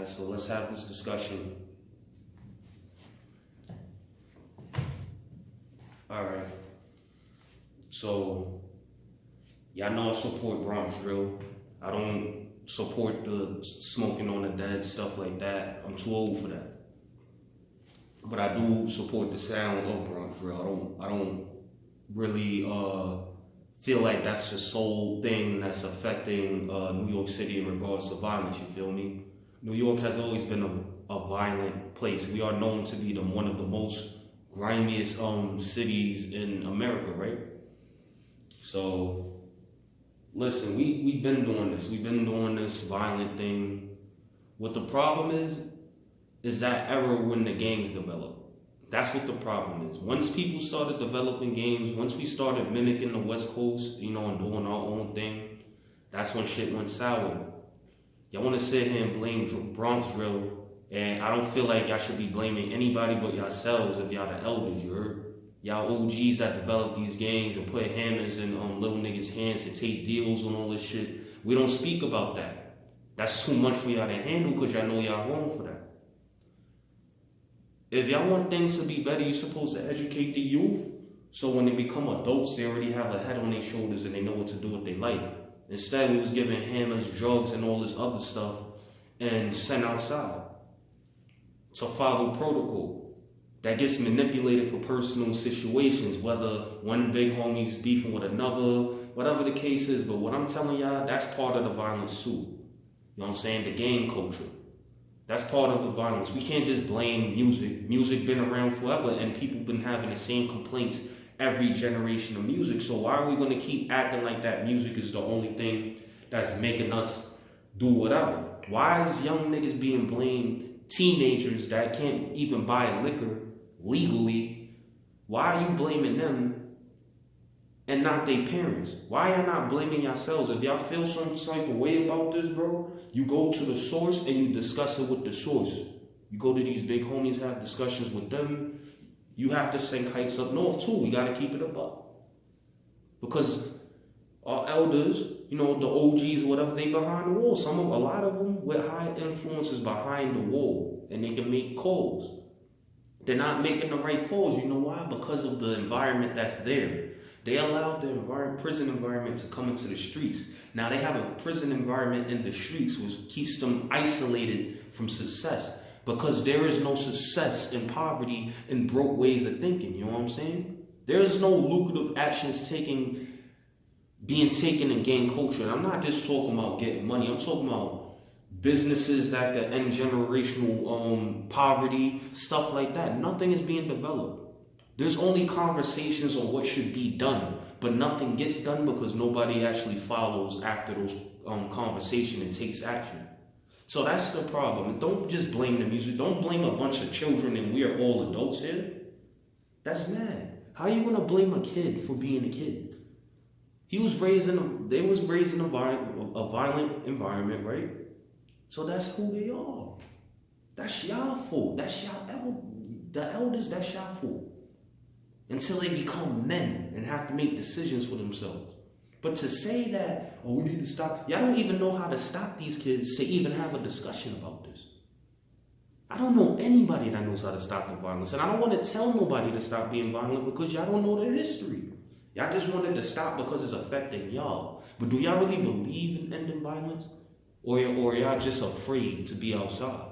Alright, so let's have this discussion. Alright. So, y'all know I support Bronx drill. I don't support the smoking on the dead, stuff like that. I'm too old for that. But I do support the sound of Bronx drill. I don't really feel like that's the sole thing that's affecting New York City in regards to violence, you feel me? New York has always been a violent place. We are known to be one of the most grimiest cities in America, right? So, listen, we've been doing this. We've been doing this violent thing. What the problem is that era when the gangs developed. That's what the problem is. Once people started developing gangs, once we started mimicking the West Coast, and doing our own thing, that's when shit went sour. Y'all want to sit here and blame Bronx drill, and I don't feel like y'all should be blaming anybody but yourselves if y'all the elders, you heard? Y'all OGs that developed these gangs and put hammers in little niggas' hands to take deals and all this shit. We don't speak about that. That's too much for y'all to handle because y'all know y'all wrong for that. If y'all want things to be better, you're supposed to educate the youth. So when they become adults, they already have a head on their shoulders and they know what to do with their life. Instead, we was giving hammers, drugs, and all this other stuff and sent outside to follow protocol that gets manipulated for personal situations, whether one big homie's beefing with another, whatever the case is. But what I'm telling y'all, that's part of the violence too. You know what I'm saying? The gang culture. That's part of the violence. We can't just blame music. Music been around forever and people been having the same complaints every generation of music. So why are we going to keep acting like that music is the only thing that's making us do whatever? Why is young niggas being blamed, teenagers that can't even buy liquor legally? Why are you blaming them and not their parents? Why y'all not blaming yourselves? If y'all feel some type of way about this, bro, you go to the source and you discuss it with the source. You go to these big homies, have discussions with them. You have to send kites up north too. We gotta keep it above. Because our elders, the OGs or whatever, they behind the wall. A lot of them with high influences behind the wall, and they can make calls. They're not making the right calls. You know why? Because of the environment that's there. They allowed the prison environment to come into the streets. Now they have a prison environment in the streets which keeps them isolated from success because there is no success in poverty and broke ways of thinking. You know what I'm saying? There is no lucrative actions being taken in gang culture. And I'm not just talking about getting money. I'm talking about businesses that could end generational poverty, stuff like that. Nothing is being developed. There's only conversations on what should be done, but nothing gets done because nobody actually follows after those conversations and takes action. So that's the problem. Don't just blame the music. Don't blame a bunch of children and we are all adults here. That's mad. How are you going to blame a kid for being a kid? They was raised in a violent environment, right? So that's who they are. That's y'all fault. That's the elders, that's y'all fault. Until they become men and have to make decisions for themselves. But to say that, we need to stop, y'all don't even know how to stop these kids to even have a discussion about this. I don't know anybody that knows how to stop the violence. And I don't want to tell nobody to stop being violent because y'all don't know their history. Y'all just wanted to stop because it's affecting y'all. But do y'all really believe in ending violence? Or y'all just afraid to be outside?